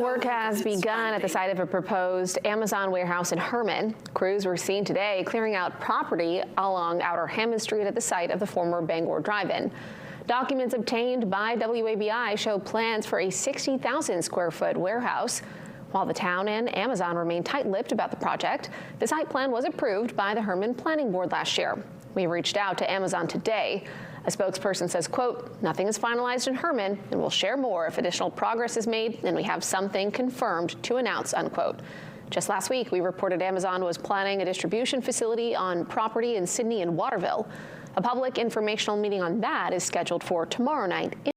Work has begun at the site of a proposed Amazon warehouse in Hermon. Crews were seen today clearing out property along Outer Hammond Street at the site of the former Bangor Drive-In. Documents obtained by WABI show plans for a 60,000 square foot warehouse. While the town and Amazon remain tight-lipped about the project, the site plan was approved by the Hermon Planning Board last year. We reached out to Amazon today. A spokesperson says, quote, "Nothing is finalized in Hermon, and we'll share more if additional progress is made and we have something confirmed to announce," unquote. Just last week, we reported Amazon was planning a distribution facility on property in Sydney and Waterville. A public informational meeting on that is scheduled for tomorrow night.